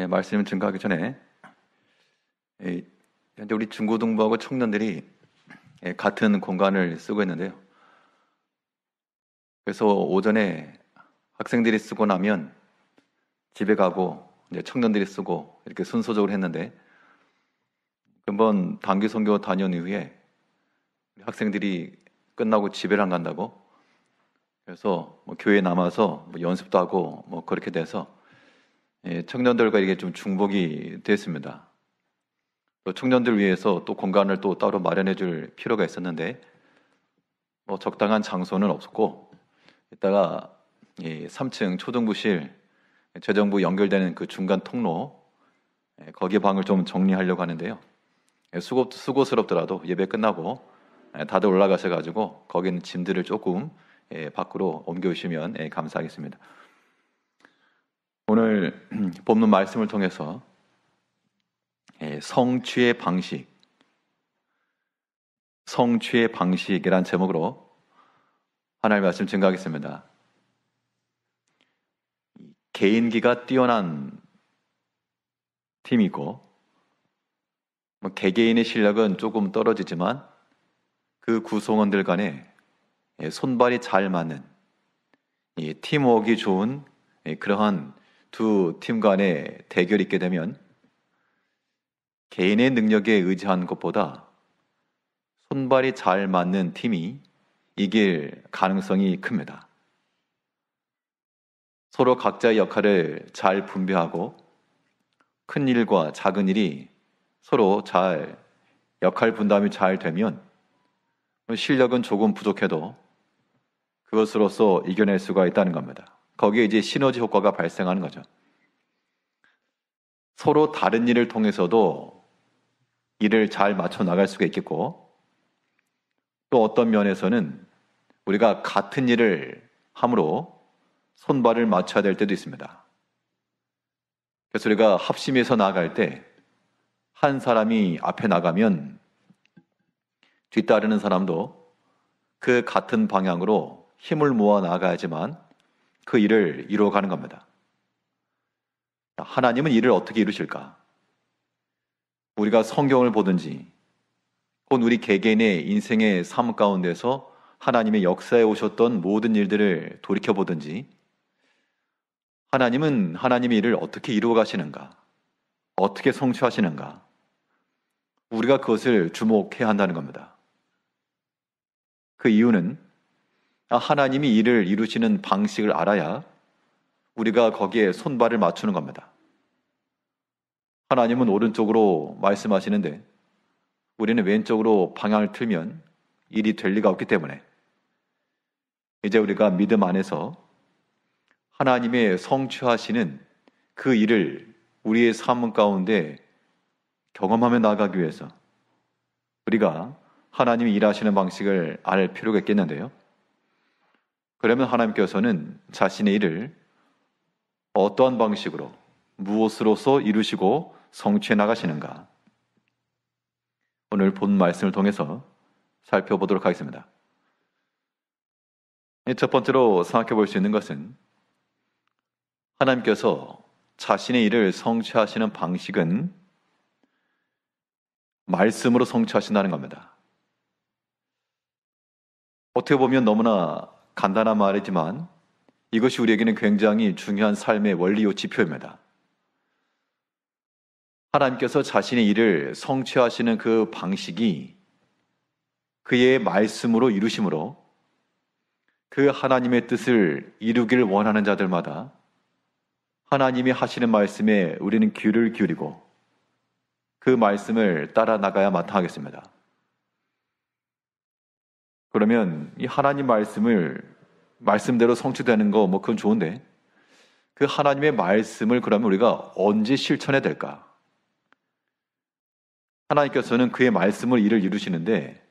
말씀 증거하기 전에 현재 우리 중고등부하고 청년들이 같은 공간을 쓰고 있는데요. 그래서 오전에 학생들이 쓰고 나면 집에 가고 이제 청년들이 쓰고 이렇게 순서적으로 했는데 한번 단기 선교 다녀온 이후에 학생들이 끝나고 집에 안 간다고 그래서 교회에 남아서 연습도 하고 그렇게 돼서 청년들과 이게 좀 중복이 됐습니다. 또 청년들 위해서 또 공간을 또 따로 마련해 줄 필요가 있었는데 적당한 장소는 없었고 이따가 3층 초등부실 재정부 연결되는 그 중간 통로 거기 방을 좀 정리하려고 하는데요. 수고스럽더라도 예배 끝나고 다들 올라가셔가지고 거기 있는 짐들을 조금 밖으로 옮겨주시면 감사하겠습니다. 오늘 본문 말씀을 통해서 성취의 방식이란 제목으로 하나님의 말씀 증거하겠습니다. 개인기가 뛰어난 팀이고 개개인의 실력은 조금 떨어지지만 그 구성원들 간에 손발이 잘 맞는 팀워크가 좋은 그러한 두 팀 간의 대결이 있게 되면 개인의 능력에 의지한 것보다 손발이 잘 맞는 팀이 이길 가능성이 큽니다. 서로 각자의 역할을 잘 분배하고 큰 일과 작은 일이 서로 잘 역할 분담이 잘 되면 실력은 조금 부족해도 그것으로서 이겨낼 수가 있다는 겁니다. 거기에 이제 시너지 효과가 발생하는 거죠. 서로 다른 일을 통해서도 일을 잘 맞춰 나갈 수가 있겠고 또 어떤 면에서는 우리가 같은 일을 함으로 손발을 맞춰야 될 때도 있습니다. 그래서 우리가 합심해서 나아갈 때 한 사람이 앞에 나가면 뒤따르는 사람도 그 같은 방향으로 힘을 모아 나가야지만 그 일을 이루어가는 겁니다. 하나님은 일을 어떻게 이루실까? 우리가 성경을 보든지 혹은 우리 개개인의 인생의 삶 가운데서 하나님의 역사에 오셨던 모든 일들을 돌이켜보든지 하나님은 하나님의 일을 어떻게 이루어 가시는가? 어떻게 성취하시는가? 우리가 그것을 주목해야 한다는 겁니다. 그 이유는 하나님이 일을 이루시는 방식을 알아야 우리가 거기에 손발을 맞추는 겁니다. 하나님은 오른쪽으로 말씀하시는데 우리는 왼쪽으로 방향을 틀면 일이 될 리가 없기 때문에 이제 우리가 믿음 안에서 하나님의 성취하시는 그 일을 우리의 삶 가운데 경험하며 나아가기 위해서 우리가 하나님이 일하시는 방식을 알 필요가 있겠는데요. 그러면 하나님께서는 자신의 일을 어떠한 방식으로 무엇으로서 이루시고 성취해 나가시는가? 오늘 본 말씀을 통해서 살펴보도록 하겠습니다. 첫 번째로 생각해 볼 수 있는 것은 하나님께서 자신의 일을 성취하시는 방식은 말씀으로 성취하신다는 겁니다. 어떻게 보면 너무나 간단한 말이지만 이것이 우리에게는 굉장히 중요한 삶의 원리요 지표입니다. 하나님께서 자신의 일을 성취하시는 그 방식이 그의 말씀으로 이루심으로 그 하나님의 뜻을 이루길 원하는 자들마다 하나님이 하시는 말씀에 우리는 귀를 기울이고 그 말씀을 따라 나가야 마땅하겠습니다. 그러면 이 하나님 말씀대로 성취되는 거 그건 좋은데 그 하나님의 말씀을 그러면 우리가 언제 실천해야 될까? 하나님께서는 그의 말씀을 일을 이루시는데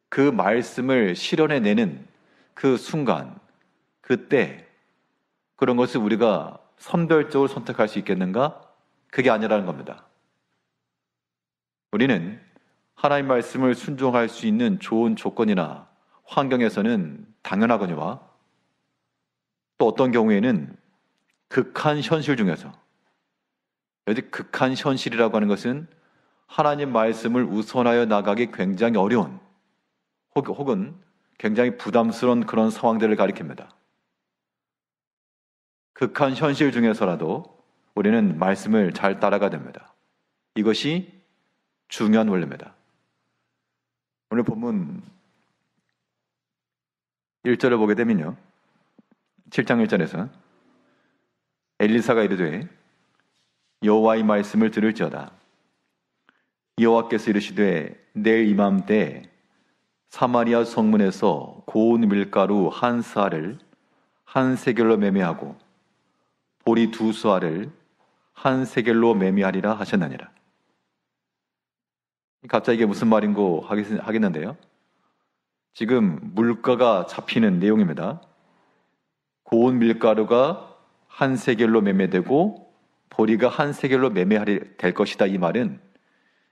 그 말씀을 실현해내는 그 순간, 그때 그런 것을 우리가 선별적으로 선택할 수 있겠는가? 그게 아니라는 겁니다. 우리는 하나님 말씀을 순종할 수 있는 좋은 조건이나 환경에서는 당연하거니와 또 어떤 경우에는 극한 현실 중에서 여기 극한 현실이라고 하는 것은 하나님 말씀을 우선하여 나가기 굉장히 어려운 혹은 굉장히 부담스러운 그런 상황들을 가리킵니다. 극한 현실 중에서라도 우리는 말씀을 잘 따라가야 됩니다. 이것이 중요한 원리입니다. 오늘 본문 1절을 보게 되면요. 7장 1절에서 엘리사가 이르되 여호와의 말씀을 들을지어다. 여호와께서 이르시되 내일 이맘때 사마리아 성문에서 고운 밀가루 한 스아를 한 세겔로 매매하고 보리 두 스아를 한 세겔로 매매하리라 하셨느니라. 갑자기 이게 무슨 말인고 하겠는데요. 지금 물가가 잡히는 내용입니다. 고운 밀가루가 한 세겔로 매매되고 보리가 한 세겔로 매매하리 될 것이다. 이 말은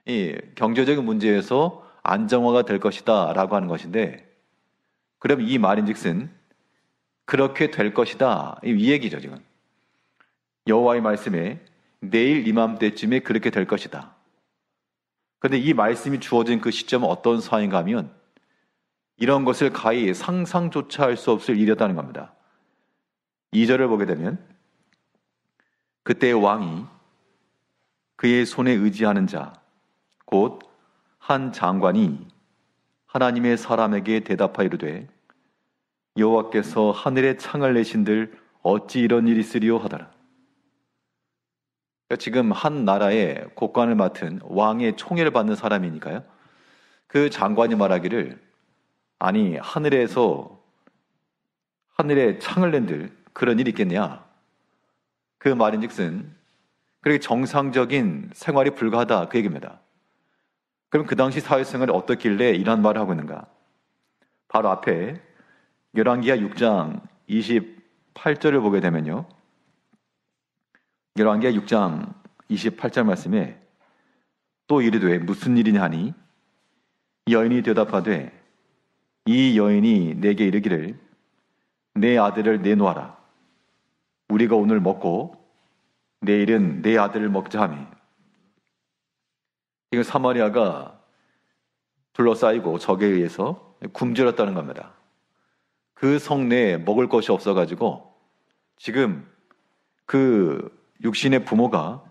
이 경제적인 문제에서 안정화가 될 것이다 라고 하는 것인데, 그럼 이 말인즉슨 그렇게 될 것이다 이 얘기죠. 지금 여호와의 말씀에 내일 이맘때쯤에 그렇게 될 것이다. 그런데 이 말씀이 주어진 그 시점은 어떤 상황인가 하면 이런 것을 가히 상상조차 할 수 없을 일이었다는 겁니다. 2절을 보게 되면 그때 왕이 그의 손에 의지하는 자 곧 한 장관이 하나님의 사람에게 대답하여 이르되 여호와께서 하늘에 창을 내신들 어찌 이런 일이 있으리요 하더라. 지금 한 나라의 국관을 맡은 왕의 총애를 받는 사람이니까요. 그 장관이 말하기를 아니 하늘에 창을 낸들 그런 일이 있겠냐. 그 말인즉슨 그렇게 정상적인 생활이 불가하다 그 얘기입니다. 그럼 그 당시 사회생활이 어떻길래 이런 말을 하고 있는가? 바로 앞에 열왕기하 6장 28절을 보게 되면요. 열왕기하 6장 28절 말씀에 또 이르되 무슨 일이냐 하니 여인이 대답하되 이 여인이 내게 이르기를 내 아들을 내놓아라. 우리가 오늘 먹고 내일은 내 아들을 먹자 하며, 지금 사마리아가 둘러싸이고 적에 의해서 굶주렸다는 겁니다. 그 성내에 먹을 것이 없어가지고 지금 그 육신의 부모가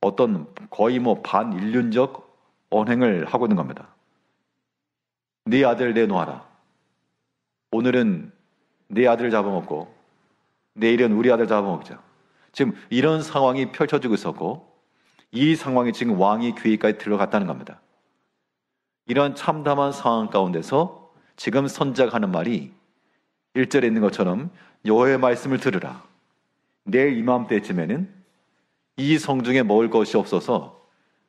어떤 거의 반인륜적 언행을 하고 있는 겁니다. 네 아들 내놓아라. 오늘은 네 아들을 잡아먹고 내일은 우리 아들 잡아먹자. 지금 이런 상황이 펼쳐지고 있었고 이 상황이 지금 왕의 귀에까지 들어갔다는 겁니다. 이런 참담한 상황 가운데서 지금 선지자가 하는 말이 1절에 있는 것처럼 여호와의 말씀을 들으라. 내일 이맘때쯤에는 이 성중에 먹을 것이 없어서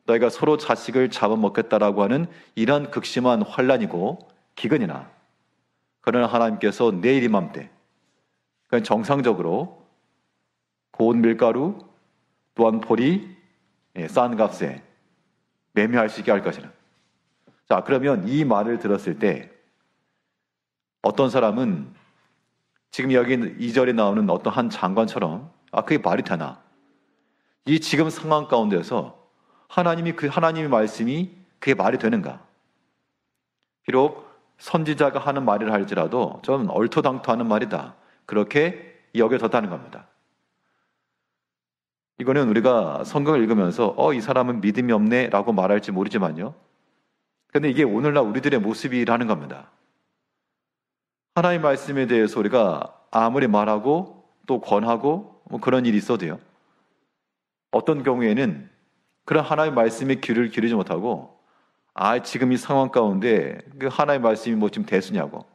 너희가 서로 자식을 잡아먹겠다라고 하는 이런 극심한 환란이고 기근이나, 그러나 하나님께서 내일 이맘때 그러니까 정상적으로 고운 밀가루 또한 보리 싼 값에 매매할 수 있게 할 것이라. 자, 그러면 이 말을 들었을 때 어떤 사람은 지금 여기 2절에 나오는 어떤 한 장관처럼 그게 말이 되나? 이 지금 상황 가운데서 하나님의 말씀이 그게 말이 되는가? 비록 선지자가 하는 말이라 할지라도 좀 얼토당토하는 말이다. 그렇게 여겨졌다는 겁니다. 이거는 우리가 성경을 읽으면서 이 사람은 믿음이 없네 라고 말할지 모르지만요. 그런데 이게 오늘날 우리들의 모습이라는 겁니다. 하나님의 말씀에 대해서 우리가 아무리 말하고 또 권하고 그런 일이 있어도요. 어떤 경우에는 그런 하나님의 말씀에 귀를 기르지 못하고 지금 이 상황 가운데 그 하나님의 말씀이 지금 대수냐고,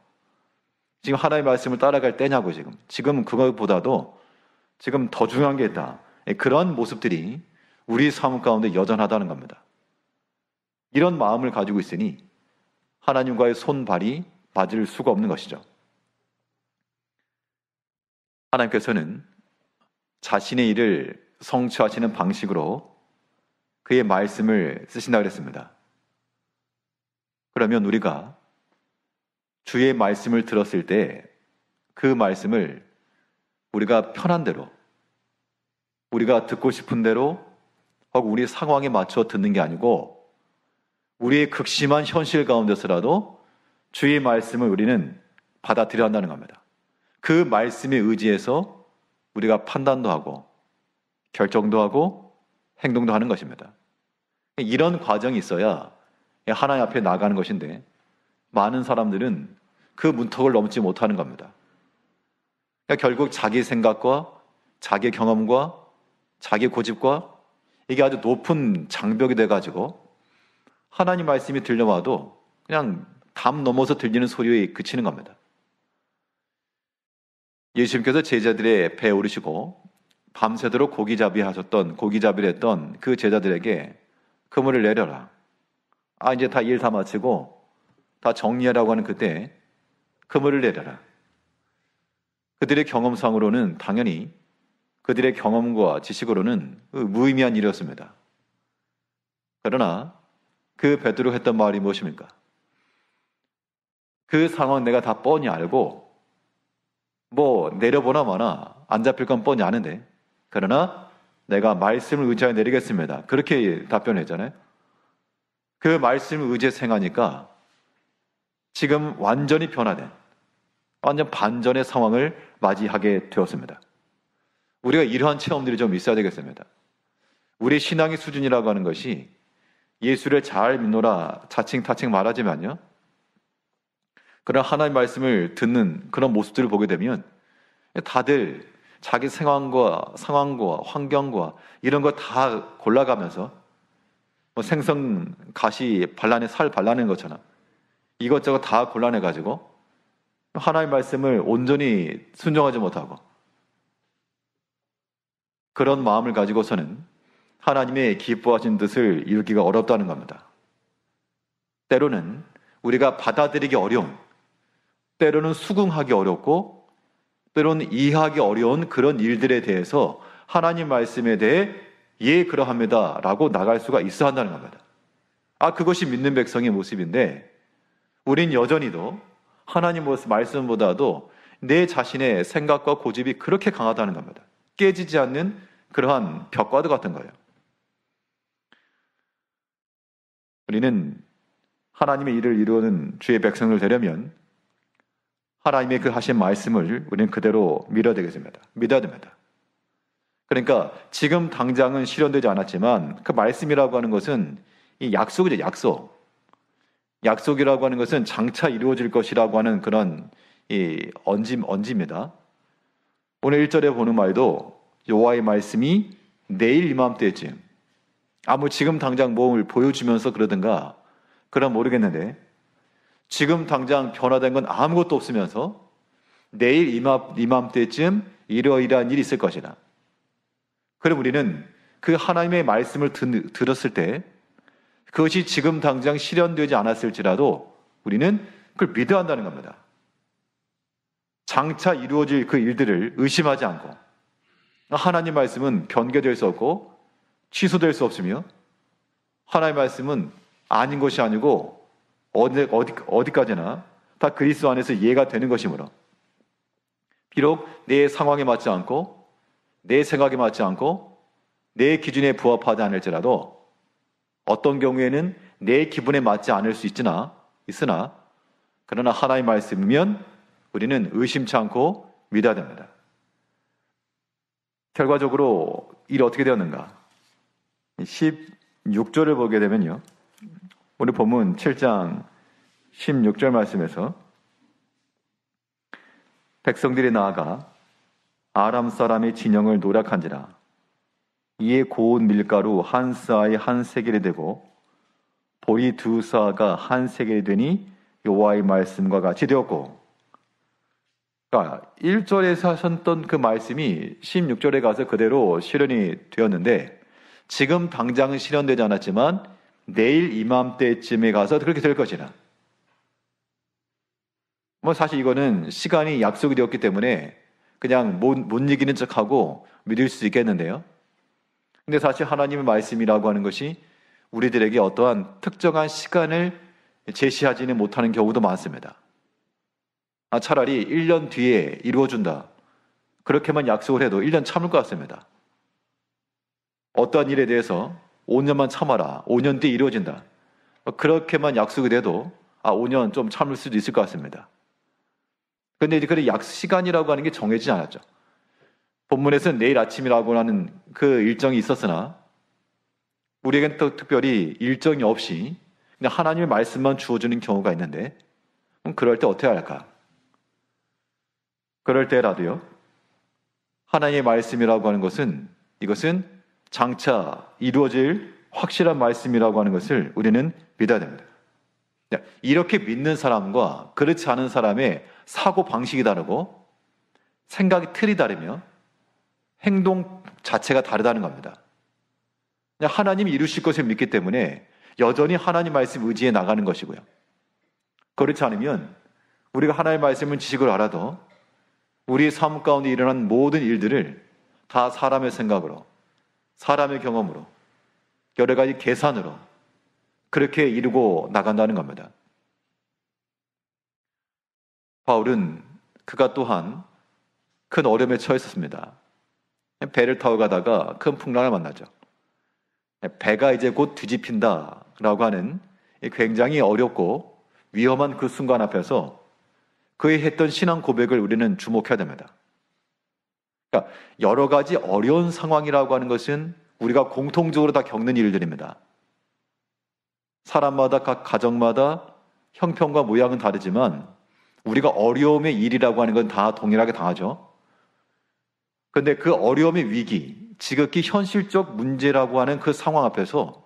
지금 하나님의 말씀을 따라갈 때냐고, 지금 그것보다도 지금 더 중요한 게 있다. 그런 모습들이 우리 삶 가운데 여전하다는 겁니다. 이런 마음을 가지고 있으니 하나님과의 손발이 맞을 수가 없는 것이죠. 하나님께서는 자신의 일을 성취하시는 방식으로 그의 말씀을 쓰신다고 그랬습니다. 그러면 우리가 주의 말씀을 들었을 때 그 말씀을 우리가 편한 대로, 우리가 듣고 싶은 대로 혹은 우리 상황에 맞춰 듣는 게 아니고 우리의 극심한 현실 가운데서라도 주의 말씀을 우리는 받아들여야 한다는 겁니다. 그 말씀에 의지해서 우리가 판단도 하고 결정도 하고 행동도 하는 것입니다. 이런 과정이 있어야 하나님 앞에 나가는 것인데 많은 사람들은 그 문턱을 넘지 못하는 겁니다. 그러니까 결국 자기 생각과 자기 경험과 자기 고집과 이게 아주 높은 장벽이 돼가지고 하나님 말씀이 들려와도 그냥 담 넘어서 들리는 소리에 그치는 겁니다. 예수님께서 제자들의 배에 오르시고 밤새도록 고기잡이를 했던 그 제자들에게 그물을 내려라. 이제 다 일 다 마치고 다 정리하라고 하는 그때 그물을 내려라. 그들의 경험상으로는 당연히 그들의 경험과 지식으로는 무의미한 일이었습니다. 그러나 그 베드로가 했던 말이 무엇입니까? 그 상황 내가 다 뻔히 알고 내려보나 마나 안 잡힐 건 뻔히 아는데 그러나 내가 말씀을 의지하여 내리겠습니다. 그렇게 답변했잖아요. 그 말씀을 의지해서 행하니까 지금 완전히 변화된 완전 반전의 상황을 맞이하게 되었습니다. 우리가 이러한 체험들이 좀 있어야 되겠습니다. 우리 신앙의 수준이라고 하는 것이 예수를 잘 믿노라 자칭 말하지만요. 그런 하나님의 말씀을 듣는 그런 모습들을 보게 되면 다들 자기 상황과 환경과 이런 거 다 골라가면서 생선 가시 살 발라낸 것처럼 이것저것 다 골라내가지고 하나님의 말씀을 온전히 순종하지 못하고 그런 마음을 가지고서는 하나님의 기뻐하신 뜻을 이루기가 어렵다는 겁니다. 때로는 우리가 받아들이기 어려운, 때로는 수긍하기 어렵고 때로는 이해하기 어려운 그런 일들에 대해서 하나님 말씀에 대해 그러합니다 라고 나갈 수가 있어야 한다는 겁니다. 그것이 믿는 백성의 모습인데 우린 여전히도 하나님 말씀보다도 내 자신의 생각과 고집이 그렇게 강하다는 겁니다. 깨지지 않는 그러한 벽과도 같은 거예요. 우리는 하나님의 일을 이루는 주의 백성을 되려면 하나님의 그 하신 말씀을 우리는 그대로 믿어야 되겠습니다. 믿어야 됩니다. 그러니까 지금 당장은 실현되지 않았지만 그 말씀이라고 하는 것은 이 약속이죠. 약속이라고 하는 것은 장차 이루어질 것이라고 하는 그런 이 언지입니다. 오늘 1절에 보는 말도 여호와의 말씀이 내일 이맘때쯤 지금 당장 뭘 보여주면서 그러든가 그럼 모르겠는데 지금 당장 변화된 건 아무것도 없으면서 내일 이맘때쯤 이러이러한 일이 있을 것이다. 그럼 우리는 그 하나님의 말씀을 들었을 때 그것이 지금 당장 실현되지 않았을지라도 우리는 그걸 믿어야 한다는 겁니다. 장차 이루어질 그 일들을 의심하지 않고 하나님 말씀은 변개될 수 없고 취소될 수 없으며 하나님 말씀은 아닌 것이 아니고 어디까지나 다 그리스도 안에서 이해가 되는 것이므로 비록 내 상황에 맞지 않고 내 생각에 맞지 않고 내 기준에 부합하지 않을지라도 어떤 경우에는 내 기분에 맞지 않을 수 있으나 그러나 하나님의 말씀이면 우리는 의심치 않고 믿어야 됩니다. 결과적으로 일이 어떻게 되었는가? 16절을 보게 되면요. 우리 본문 7장 16절 말씀에서 백성들이 나아가 아람 사람의 진영을 노략한지라 이에 고운 밀가루 한 사의 한 세겔이 되고 보리 두 사가 한 세겔이 되니 여호와의 말씀과 같이 되었고, 그러니까 1절에서 하셨던 그 말씀이 16절에 가서 그대로 실현이 되었는데 지금 당장은 실현되지 않았지만 내일 이맘때쯤에 가서 그렇게 될 것이라. 사실 이거는 시간이 약속이 되었기 때문에 그냥 못 이기는 척하고 믿을 수 있겠는데요. 근데 사실 하나님의 말씀이라고 하는 것이 우리들에게 어떠한 특정한 시간을 제시하지는 못하는 경우도 많습니다. 차라리 1년 뒤에 이루어준다. 그렇게만 약속을 해도 1년 참을 것 같습니다. 어떠한 일에 대해서 5년만 참아라. 5년 뒤에 이루어진다. 그렇게만 약속이 돼도 5년 좀 참을 수도 있을 것 같습니다. 그런데 이제 그 약속 시간이라고 하는 게 정해지지 않았죠. 본문에서는 내일 아침이라고 하는 그 일정이 있었으나 우리에겐 또 특별히 일정이 없이 그냥 하나님의 말씀만 주어주는 경우가 있는데 그럼 그럴 때 어떻게 할까? 그럴 때라도요. 하나님의 말씀이라고 하는 것은 이것은 장차 이루어질 확실한 말씀이라고 하는 것을 우리는 믿어야 됩니다. 이렇게 믿는 사람과 그렇지 않은 사람의 사고 방식이 다르고 생각이 틀이 다르며 행동 자체가 다르다는 겁니다. 하나님이 이루실 것을 믿기 때문에 여전히 하나님 말씀 의지해 나가는 것이고요. 그렇지 않으면 우리가 하나님의 말씀을 지식을 알아도 우리의 삶 가운데 일어난 모든 일들을 다 사람의 생각으로, 사람의 경험으로, 여러 가지 계산으로 그렇게 이루고 나간다는 겁니다. 바울은 그가 또한 큰 어려움에 처했었습니다. 배를 타고 가다가 큰 풍랑을 만나죠. 배가 이제 곧 뒤집힌다라고 하는 굉장히 어렵고 위험한 그 순간 앞에서 그의 했던 신앙 고백을 우리는 주목해야 됩니다. 그러니까 여러 가지 어려운 상황이라고 하는 것은 우리가 공통적으로 다 겪는 일들입니다. 사람마다 각 가정마다 형편과 모양은 다르지만 우리가 어려움의 일이라고 하는 건 다 동일하게 당하죠. 그런데 그 어려움의 위기, 지극히 현실적 문제라고 하는 그 상황 앞에서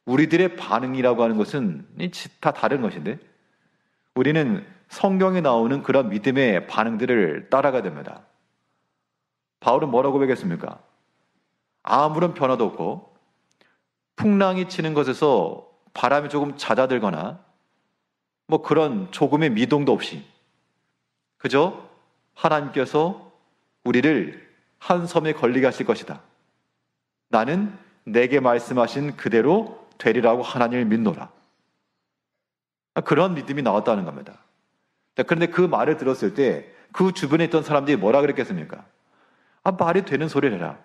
우리들의 반응이라고 하는 것은 다 다른 것인데 우리는 성경에 나오는 그런 믿음의 반응들을 따라가야 됩니다. 바울은 뭐라고 고백했습니까? 아무런 변화도 없고 풍랑이 치는 것에서 바람이 조금 잦아들거나 그런 조금의 미동도 없이 그저 하나님께서 우리를 한 섬에 걸리게 하실 것이다. 나는 내게 말씀하신 그대로 되리라고 하나님을 믿노라. 그런 믿음이 나왔다는 겁니다. 그런데 그 말을 들었을 때 그 주변에 있던 사람들이 뭐라 그랬겠습니까? 말이 되는 소리를 해라.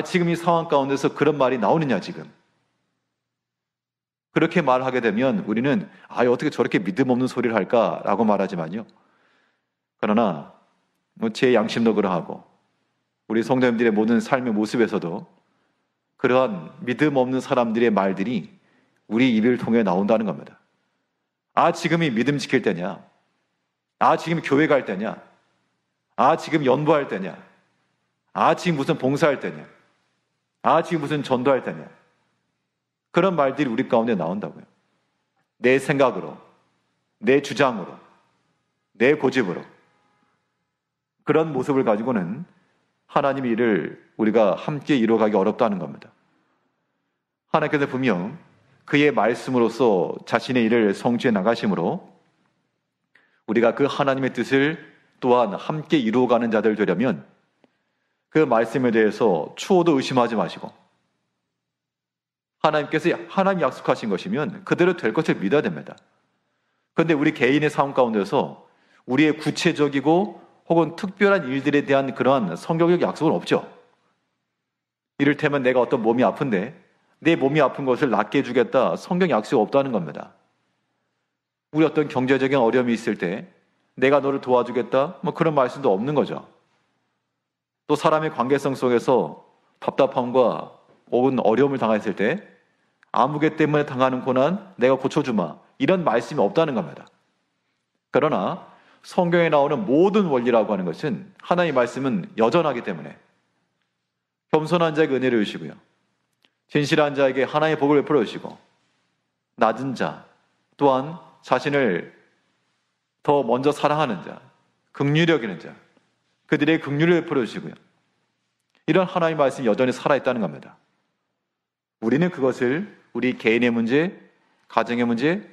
지금 이 상황 가운데서 그런 말이 나오느냐 지금. 그렇게 말하게 되면 우리는 어떻게 저렇게 믿음 없는 소리를 할까라고 말하지만요. 그러나 제 양심도 그러하고 우리 성도님들의 모든 삶의 모습에서도 그러한 믿음 없는 사람들의 말들이 우리 입을 통해 나온다는 겁니다. 지금이 믿음 지킬 때냐? 지금 교회 갈 때냐? 지금 연보할 때냐? 지금 무슨 봉사할 때냐? 지금 무슨 전도할 때냐? 그런 말들이 우리 가운데 나온다고요. 내 생각으로, 내 주장으로, 내 고집으로. 그런 모습을 가지고는 하나님의 일을 우리가 함께 이루어가기 어렵다는 겁니다. 하나님께서 분명 그의 말씀으로써 자신의 일을 성취해 나가심으로 우리가 그 하나님의 뜻을 또한 함께 이루어가는 자들 되려면 그 말씀에 대해서 추호도 의심하지 마시고 하나님께서 하나님 약속하신 것이면 그대로 될 것을 믿어야 됩니다. 그런데 우리 개인의 삶 가운데서 우리의 구체적이고 혹은 특별한 일들에 대한 그러한 성경적 약속은 없죠. 이를테면 내가 어떤 몸이 아픈데 내 몸이 아픈 것을 낫게 해주겠다. 성경 약속이 없다는 겁니다. 우리 어떤 경제적인 어려움이 있을 때 내가 너를 도와주겠다. 그런 말씀도 없는 거죠. 또 사람의 관계성 속에서 답답함과 혹은 어려움을 당했을 때 아무개 때문에 당하는 고난 내가 고쳐주마. 이런 말씀이 없다는 겁니다. 그러나 성경에 나오는 모든 원리라고 하는 것은 하나님의 말씀은 여전하기 때문에 겸손한 자에게 은혜를 주시고요. 진실한 자에게 하나님의 복을 베풀어 주시고 낮은 자 또한 자신을 더 먼저 사랑하는 자, 긍휼히 여기는 자 그들의 긍휼을 베풀어 주시고요. 이런 하나님의 말씀이 여전히 살아있다는 겁니다. 우리는 그것을 우리 개인의 문제, 가정의 문제,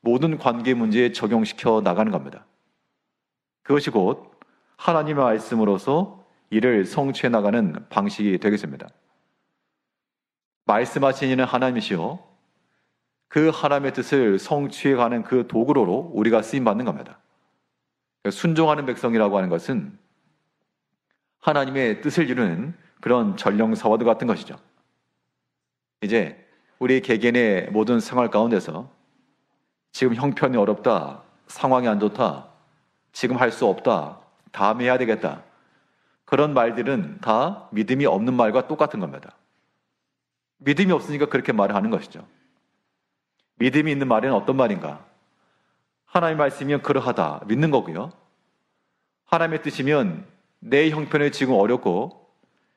모든 관계 문제에 적용시켜 나가는 겁니다. 그것이 곧 하나님의 말씀으로서 이를 성취해 나가는 방식이 되겠습니다. 말씀하신 이는 하나님이시요 그 하나님의 뜻을 성취해 가는 그 도구로 우리가 쓰임받는 겁니다. 순종하는 백성이라고 하는 것은 하나님의 뜻을 이루는 그런 전령사와도 같은 것이죠. 이제 우리 개개인의 모든 생활 가운데서 지금 형편이 어렵다, 상황이 안 좋다, 지금 할 수 없다, 다음에 해야 되겠다, 그런 말들은 다 믿음이 없는 말과 똑같은 겁니다. 믿음이 없으니까 그렇게 말을 하는 것이죠. 믿음이 있는 말은 어떤 말인가? 하나님의 말씀이면 그러하다, 믿는 거고요. 하나님의 뜻이면 내 형편이 지금 어렵고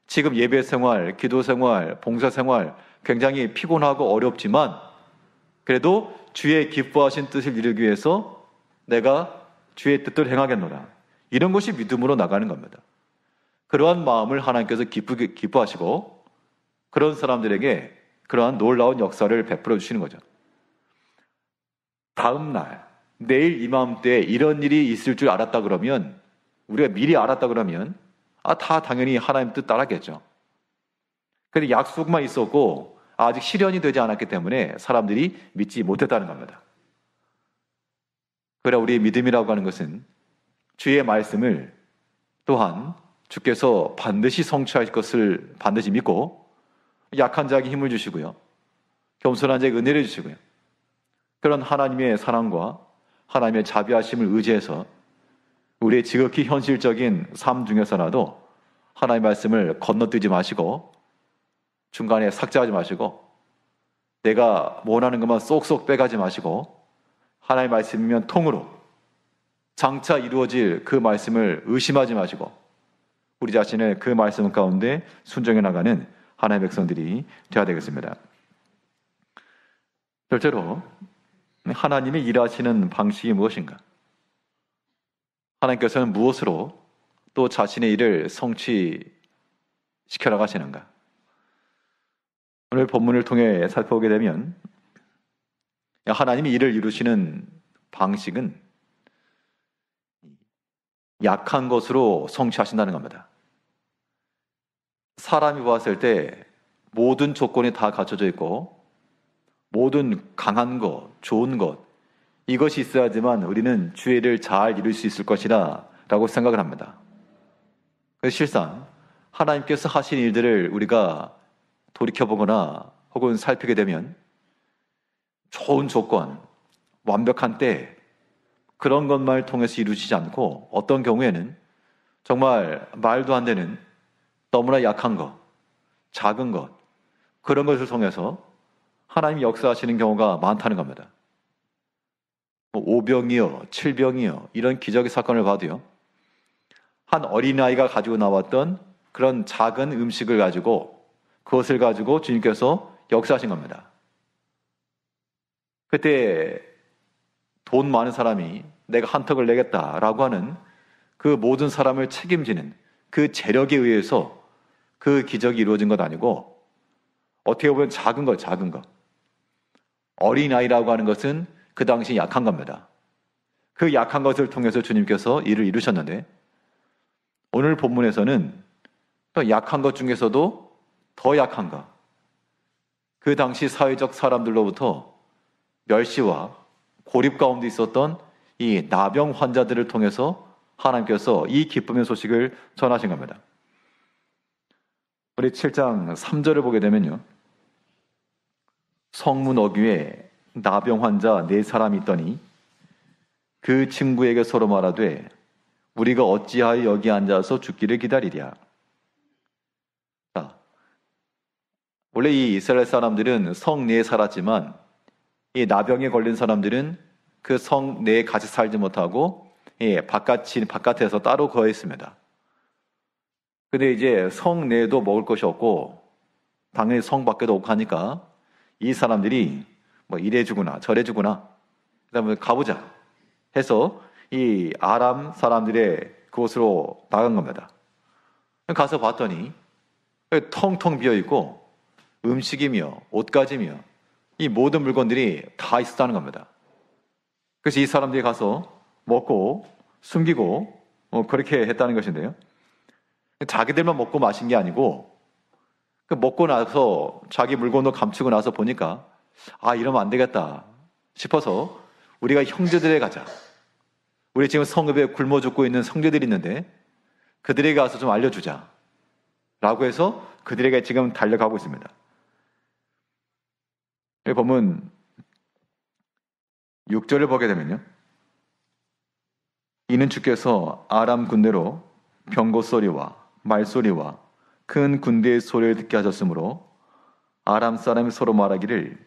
지금 예배 생활, 기도 생활, 봉사 생활 굉장히 피곤하고 어렵지만 그래도 주의 기뻐하신 뜻을 이루기 위해서 내가 주의 뜻대로 행하겠노라. 이런 것이 믿음으로 나가는 겁니다. 그러한 마음을 하나님께서 기뻐하시고 그런 사람들에게 그러한 놀라운 역사를 베풀어 주시는 거죠. 다음 날, 내일 이맘때에 이런 일이 있을 줄 알았다 그러면, 우리가 미리 알았다 그러면 다 당연히 하나님 뜻 따랐겠죠. 그런데 약속만 있었고 아직 실현이 되지 않았기 때문에 사람들이 믿지 못했다는 겁니다. 그래, 우리의 믿음이라고 하는 것은 주의 말씀을 또한 주께서 반드시 성취하실 것을 반드시 믿고 약한 자에게 힘을 주시고요, 겸손한 자에게 은혜를 주시고요, 그런 하나님의 사랑과 하나님의 자비하심을 의지해서 우리의 지극히 현실적인 삶 중에서라도 하나님의 말씀을 건너뛰지 마시고 중간에 삭제하지 마시고 내가 원하는 것만 쏙쏙 빼가지 마시고 하나님의 말씀이면 통으로 장차 이루어질 그 말씀을 의심하지 마시고 우리 자신을 그 말씀 가운데 순종해 나가는 하나님의 백성들이 되어야 되겠습니다. 둘째로, 하나님이 일하시는 방식이 무엇인가? 하나님께서는 무엇으로 또 자신의 일을 성취시켜 나가시는가? 오늘 본문을 통해 살펴보게 되면 하나님이 일을 이루시는 방식은 약한 것으로 성취하신다는 겁니다. 사람이 보았을 때 모든 조건이 다 갖춰져 있고 모든 강한 것, 좋은 것, 이것이 있어야지만 우리는 주의 일을 잘 이룰 수 있을 것이다 라고 생각을 합니다. 그래서 실상 하나님께서 하신 일들을 우리가 돌이켜보거나 혹은 살피게 되면 좋은 조건, 완벽한 때 그런 것만을 통해서 이루어지지 않고 어떤 경우에는 정말 말도 안 되는 너무나 약한 것, 작은 것, 그런 것을 통해서 하나님이 역사하시는 경우가 많다는 겁니다. 5병이요, 7병이요, 이런 기적의 사건을 봐도요, 한 어린아이가 가지고 나왔던 그런 작은 음식을 가지고 그것을 가지고 주님께서 역사하신 겁니다. 그때 돈 많은 사람이 내가 한턱을 내겠다라고 하는 그 모든 사람을 책임지는 그 재력에 의해서 그 기적이 이루어진 것 아니고 어떻게 보면 작은 것, 작은 것. 어린아이라고 하는 것은 그 당시 약한 겁니다. 그 약한 것을 통해서 주님께서 일을 이루셨는데 오늘 본문에서는 또 약한 것 중에서도 더 약한 것, 그 당시 사회적 사람들로부터 멸시와 고립 가운데 있었던 이 나병 환자들을 통해서 하나님께서 이 기쁨의 소식을 전하신 겁니다. 우리 7장 3절을 보게 되면요, 성문 어귀에 나병 환자 4사람이 있더니 그 친구에게 서로 말하되 우리가 어찌하여 여기 앉아서 죽기를 기다리랴. 자, 원래 이 이스라엘 사람들은 성 내에 살았지만 이 나병에 걸린 사람들은 그 성 내에 같이 살지 못하고 바깥에서 따로 거했습니다. 근데 이제 성 내에도 먹을 것이 없고 당연히 성 밖에도 없고 하니까 이 사람들이 뭐 이래 주구나 저래 주구나 그다음에 가보자 해서 이 아람 사람들의 그곳으로 나간 겁니다. 가서 봤더니 텅텅 비어 있고 음식이며 옷가지며 이 모든 물건들이 다 있었다는 겁니다. 그래서 이 사람들이 가서 먹고 숨기고 그렇게 했다는 것인데요, 자기들만 먹고 마신 게 아니고 먹고 나서 자기 물건도 감추고 나서 보니까 이러면 안 되겠다 싶어서 우리가 형제들에 가자. 우리 지금 성읍에 굶어 죽고 있는 형제들이 있는데 그들에게 가서 좀 알려주자 라고 해서 그들에게 지금 달려가고 있습니다. 여기 보면 6절을 보게 되면요, 이는 주께서 아람 군대로 병거 소리와 말소리와 큰 군대의 소리를 듣게 하셨으므로 아람 사람이 서로 말하기를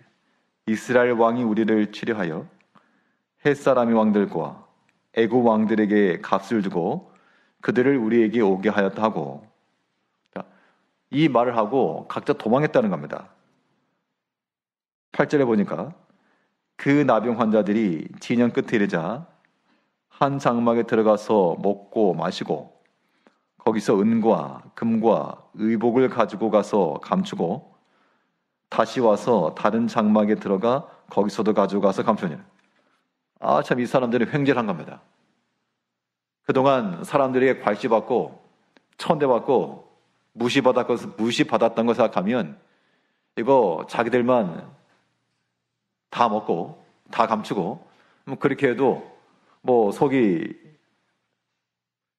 이스라엘 왕이 우리를 치려하여 헷 사람의 왕들과 애굽 왕들에게 값을 주고 그들을 우리에게 오게 하였다 하고, 이 말을 하고 각자 도망했다는 겁니다. 8절에 보니까 그 나병 환자들이 진영 끝에 이르자 한 장막에 들어가서 먹고 마시고 거기서 은과 금과 의복을 가지고 가서 감추고 다시 와서 다른 장막에 들어가 거기서도 가지고 가서 감추니라. 참 이 사람들이 횡재한 겁니다. 그동안 사람들에게 괄시받고 천대받고 무시받았던 거 생각하면 이거 자기들만 다 먹고 다 감추고 그렇게 해도 속이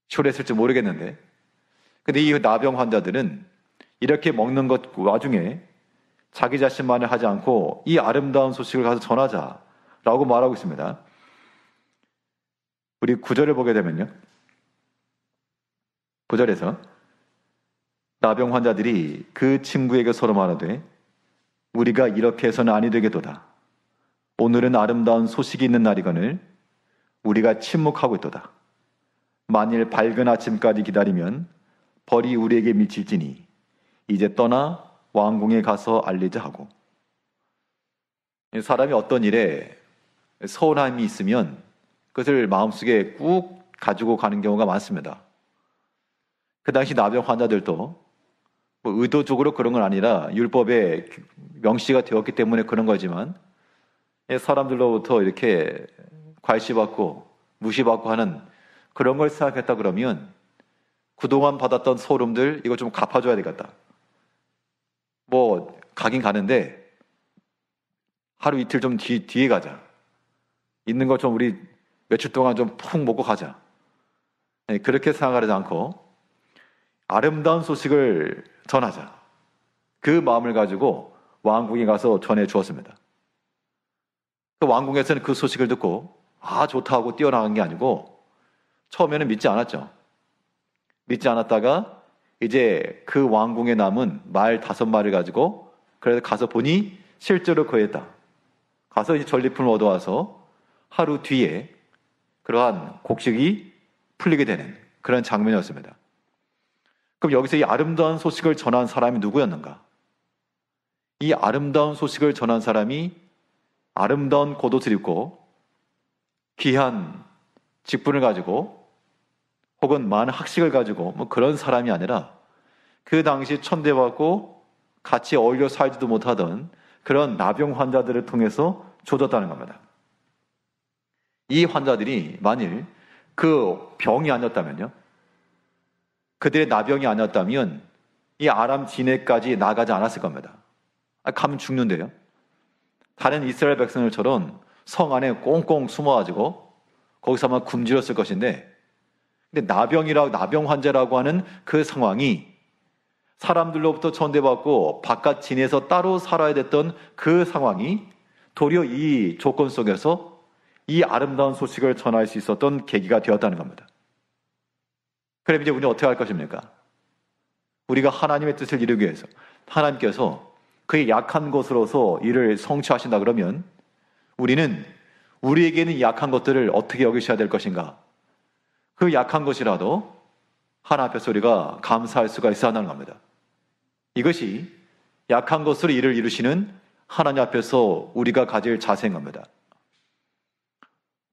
초래했을지 모르겠는데, 근데 이 나병 환자들은 이렇게 먹는 것 와중에 자기 자신만을 하지 않고 이 아름다운 소식을 가서 전하자라고 말하고 있습니다. 우리 9절을 보게 되면요, 9절에서 나병 환자들이 그 친구에게 서로 말하되 우리가 이렇게 해서는 아니 되겠도다. 오늘은 아름다운 소식이 있는 날이거늘 우리가 침묵하고 있도다. 만일 밝은 아침까지 기다리면 벌이 우리에게 미칠지니 이제 떠나 왕궁에 가서 알리자 하고, 사람이 어떤 일에 서운함이 있으면 그것을 마음속에 꾹 가지고 가는 경우가 많습니다. 그 당시 나병 환자들도 의도적으로 그런 건 아니라 율법에 명시가 되었기 때문에 그런 거지만 사람들로부터 이렇게 괄시받고 무시받고 하는 그런 걸 생각했다 그러면 그동안 받았던 소름들 이거 좀 갚아줘야 되겠다. 가긴 가는데 하루 이틀 좀 뒤에 가자. 있는 거 좀 우리 며칠 동안 좀 푹 먹고 가자. 그렇게 생각하지 않고 아름다운 소식을 전하자. 그 마음을 가지고 왕궁에 가서 전해 주었습니다. 그 왕궁에서는 그 소식을 듣고 좋다 하고 뛰어나간 게 아니고 처음에는 믿지 않았죠. 믿지 않았다가 이제 그 왕궁에 남은 말 5마리를 가지고 그래서 가서 보니 실제로 그랬다. 가서 이제 전리품을 얻어와서 하루 뒤에 그러한 곡식이 풀리게 되는 그런 장면이었습니다. 그럼 여기서 이 아름다운 소식을 전한 사람이 누구였는가? 이 아름다운 소식을 전한 사람이 아름다운 겉옷을 입고 귀한 직분을 가지고 혹은 많은 학식을 가지고 그런 사람이 아니라 그 당시 천대받고 같이 어울려 살지도 못하던 그런 나병 환자들을 통해서 조졌다는 겁니다. 이 환자들이 만일 그 병이 아니었다면요, 그들의 나병이 아니었다면 이 아람 진해까지 나가지 않았을 겁니다. 가면 죽는데요. 다른 이스라엘 백성들처럼 성 안에 꽁꽁 숨어가지고 거기서만 굶주렸을 것인데, 근데 나병 환자라고 하는 그 상황이 사람들로부터 천대받고 바깥 진에서 따로 살아야 됐던 그 상황이 도리어 이 조건 속에서 이 아름다운 소식을 전할 수 있었던 계기가 되었다는 겁니다. 그럼 이제 우리는 어떻게 할 것입니까? 우리가 하나님의 뜻을 이루기 위해서 하나님께서 그의 약한 것으로서 이를 성취하신다 그러면 우리는 우리에게는 약한 것들을 어떻게 여기셔야 될 것인가? 그 약한 것이라도 하나님 앞에서 우리가 감사할 수가 있어야 하는 겁니다. 이것이 약한 것으로 일을 이루시는 하나님 앞에서 우리가 가질 자세인 겁니다.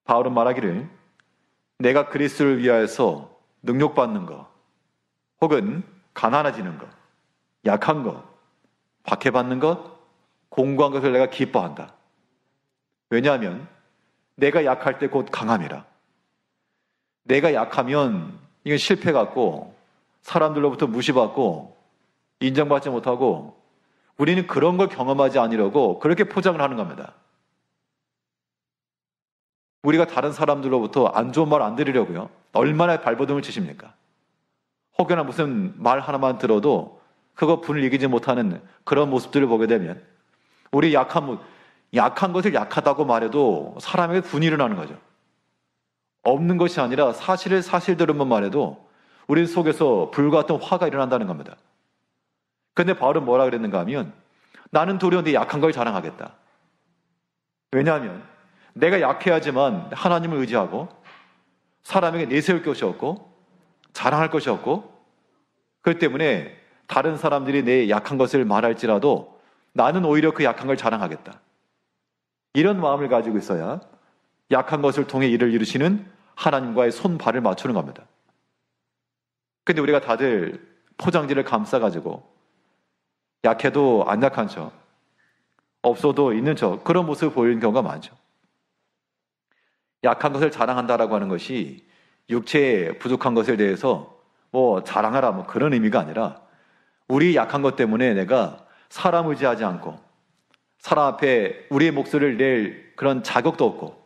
바울은 말하기를 내가 그리스도를 위하여서 능욕받는 것, 혹은 가난해지는 것, 약한 것, 박해받는 것, 공고한 것을 내가 기뻐한다. 왜냐하면 내가 약할 때 곧 강함이라. 내가 약하면 이건 실패 같고 사람들로부터 무시받고 인정받지 못하고 우리는 그런 걸 경험하지 않으려고 그렇게 포장을 하는 겁니다. 우리가 다른 사람들로부터 안 좋은 말 안 들으려고요. 얼마나 발버둥을 치십니까? 혹여나 무슨 말 하나만 들어도 그거 분을 이기지 못하는 그런 모습들을 보게 되면 우리 약한 약한 것을 약하다고 말해도 사람에게 분이 일어나는 거죠. 없는 것이 아니라 사실을 사실대로만 말해도 우리 속에서 불과 같은 화가 일어난다는 겁니다. 그런데 바울은 뭐라 그랬는가 하면 나는 도리어 내 약한 걸 자랑하겠다. 왜냐하면 내가 약해야지만 하나님을 의지하고 사람에게 내세울 것이 없고 자랑할 것이 없고 그렇기 때문에 다른 사람들이 내 약한 것을 말할지라도 나는 오히려 그 약한 걸 자랑하겠다. 이런 마음을 가지고 있어야 약한 것을 통해 일을 이루시는 하나님과의 손발을 맞추는 겁니다. 근데 우리가 다들 포장지를 감싸가지고 약해도 안 약한 척, 없어도 있는 척 그런 모습을 보이는 경우가 많죠. 약한 것을 자랑한다라고 하는 것이 육체에 부족한 것에 대해서 자랑하라 그런 의미가 아니라 우리 약한 것 때문에 내가 사람 의지하지 않고 사람 앞에 우리의 목소리를 낼 그런 자격도 없고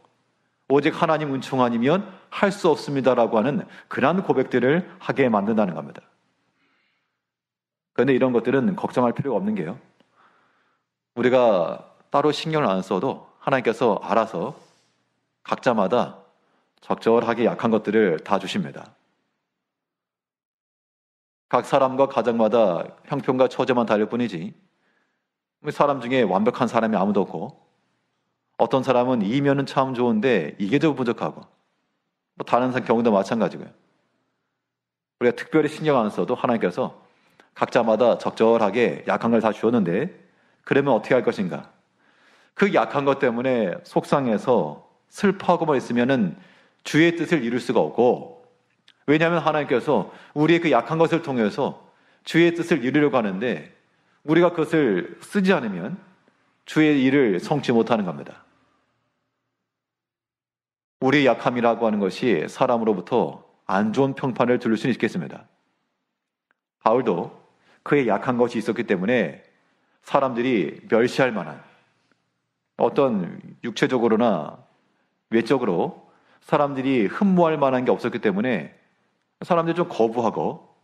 오직 하나님 은총 아니면 할 수 없습니다라고 하는 그러한 고백들을 하게 만든다는 겁니다. 그런데 이런 것들은 걱정할 필요가 없는 게요. 우리가 따로 신경을 안 써도 하나님께서 알아서 각자마다 적절하게 약한 것들을 다 주십니다. 각 사람과 가정마다 형편과 처제만 다를 뿐이지 사람 중에 완벽한 사람이 아무도 없고 어떤 사람은 이면은 참 좋은데 이게 좀 부족하고 다른 경우도 마찬가지고요. 우리가 특별히 신경 안 써도 하나님께서 각자마다 적절하게 약한 걸 다 주었는데 그러면 어떻게 할 것인가? 그 약한 것 때문에 속상해서 슬퍼하고만 있으면은 주의 뜻을 이룰 수가 없고 왜냐하면 하나님께서 우리의 그 약한 것을 통해서 주의 뜻을 이루려고 하는데 우리가 그것을 쓰지 않으면 주의 일을 성취 못하는 겁니다. 우리의 약함이라고 하는 것이 사람으로부터 안 좋은 평판을 들을 수는 있겠습니다. 바울도 그의 약한 것이 있었기 때문에 사람들이 멸시할 만한 어떤 육체적으로나 외적으로 사람들이 흠모할 만한 게 없었기 때문에 사람들이 좀 거부하고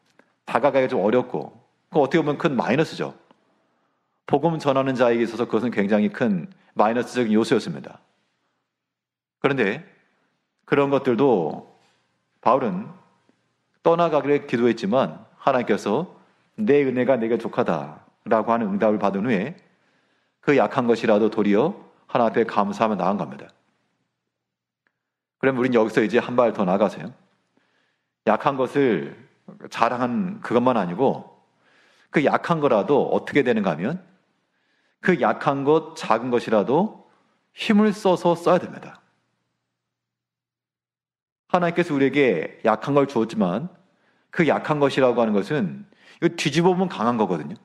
다가가기가 좀 어렵고 어떻게 보면 큰 마이너스죠. 복음 전하는 자에게 있어서 그것은 굉장히 큰 마이너스적인 요소였습니다. 그런데 그런 것들도 바울은 떠나가기를 기도했지만 하나님께서 내 은혜가 내게 족하다라고 하는 응답을 받은 후에 그 약한 것이라도 도리어 하나님 앞에 감사하며 나아간 겁니다. 그럼 우리는 여기서 이제 한 발 더 나가세요. 약한 것을 자랑한 그것만 아니고 그 약한 거라도 어떻게 되는가 하면 그 약한 것, 작은 것이라도 힘을 써서 써야 됩니다. 하나님께서 우리에게 약한 걸 주었지만 그 약한 것이라고 하는 것은 이거 뒤집어 보면 강한 거거든요.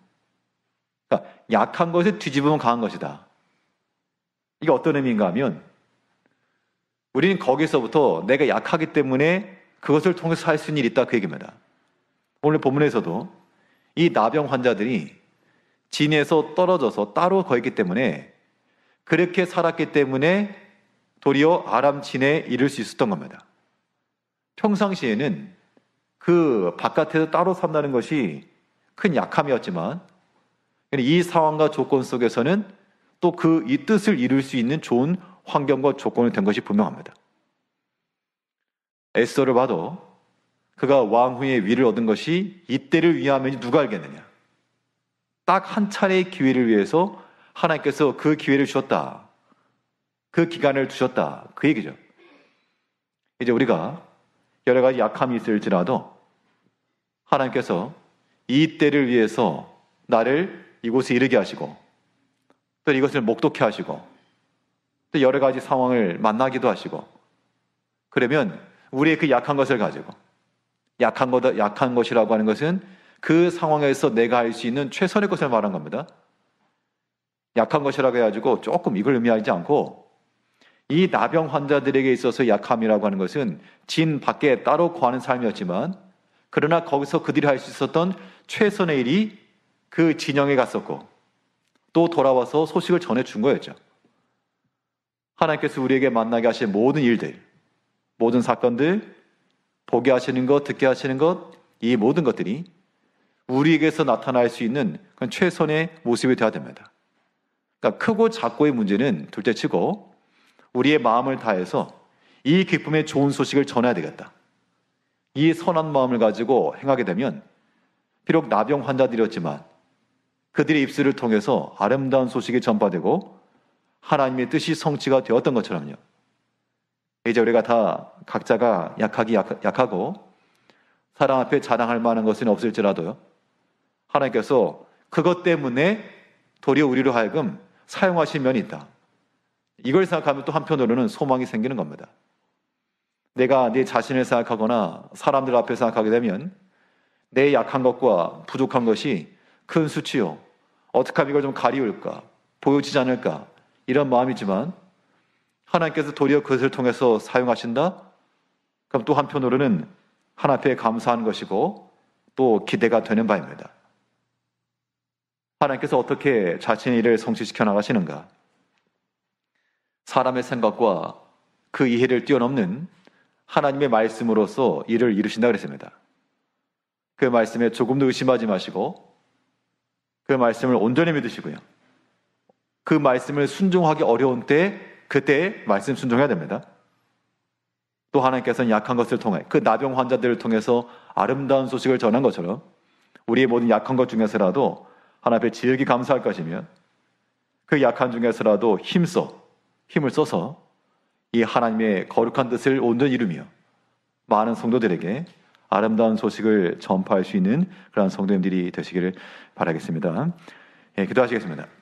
그러니까 약한 것을 뒤집으면 강한 것이다. 이게 어떤 의미인가 하면 우리는 거기서부터 내가 약하기 때문에 그것을 통해서 할 수 있는 일이 있다 그 얘기입니다. 오늘 본문에서도 이 나병 환자들이 진에서 떨어져서 따로 거했기 때문에 그렇게 살았기 때문에 도리어 아람 진에 이를 수 있었던 겁니다. 평상시에는 그 바깥에서 따로 산다는 것이 큰 약함이었지만 이 상황과 조건 속에서는 또 이 뜻을 이룰 수 있는 좋은 환경과 조건이 된 것이 분명합니다. 에스더를 봐도 그가 왕 후에 위를 얻은 것이 이때를 위함인지 누가 알겠느냐. 딱 한 차례의 기회를 위해서 하나님께서 그 기회를 주셨다. 그 기간을 주셨다. 그 얘기죠. 이제 우리가 여러 가지 약함이 있을지라도 하나님께서 이 때를 위해서 나를 이곳에 이르게 하시고 또 이것을 목독해 하시고 또 여러 가지 상황을 만나기도 하시고 그러면 우리의 그 약한 것을 가지고 약한 것이라고 하는 것은 그 상황에서 내가 할 수 있는 최선의 것을 말한 겁니다. 약한 것이라고 해가지고 조금 이걸 의미하지 않고 이 나병 환자들에게 있어서 약함이라고 하는 것은 진 밖에 따로 거하는 삶이었지만 그러나 거기서 그들이 할 수 있었던 최선의 일이 그 진영에 갔었고 또 돌아와서 소식을 전해준 거였죠. 하나님께서 우리에게 만나게 하신 모든 일들, 모든 사건들, 보게 하시는 것, 듣게 하시는 것, 이 모든 것들이 우리에게서 나타날 수 있는 그런 최선의 모습이 되어야 됩니다. 그러니까 크고 작고의 문제는 둘째치고 우리의 마음을 다해서 이 기쁨의 좋은 소식을 전해야 되겠다. 이 선한 마음을 가지고 행하게 되면 비록 나병 환자들이었지만 그들의 입술을 통해서 아름다운 소식이 전파되고 하나님의 뜻이 성취가 되었던 것처럼요. 이제 우리가 다 각자가 약하고 사람 앞에 자랑할 만한 것은 없을지라도요. 하나님께서 그것 때문에 도리어 우리로 하여금 사용하신 면이 있다. 이걸 생각하면 또 한편으로는 소망이 생기는 겁니다. 내가 내 자신을 생각하거나 사람들 앞에 생각하게 되면 내 약한 것과 부족한 것이 큰 수치요. 어떻게 하면 이걸 좀 가리울까? 보여지지 않을까? 이런 마음이지만 하나님께서 도리어 그것을 통해서 사용하신다? 그럼 또 한편으로는 하나님 앞에 감사하는 것이고 또 기대가 되는 바입니다. 하나님께서 어떻게 자신의 일을 성취시켜 나가시는가? 사람의 생각과 그 이해를 뛰어넘는 하나님의 말씀으로서 일을 이루신다 그랬습니다. 그 말씀에 조금도 의심하지 마시고 그 말씀을 온전히 믿으시고요. 그 말씀을 순종하기 어려운 때 그때 말씀 순종해야 됩니다. 또 하나님께서는 약한 것을 통해 그 나병 환자들을 통해서 아름다운 소식을 전한 것처럼 우리의 모든 약한 것 중에서라도 하나님 앞에 지극히 감사할 것이며 그 약한 중에서라도 힘을 써서 이 하나님의 거룩한 뜻을 온전히 이루며 많은 성도들에게 아름다운 소식을 전파할 수 있는 그런 성도님들이 되시기를 바라겠습니다. 기도하시겠습니다.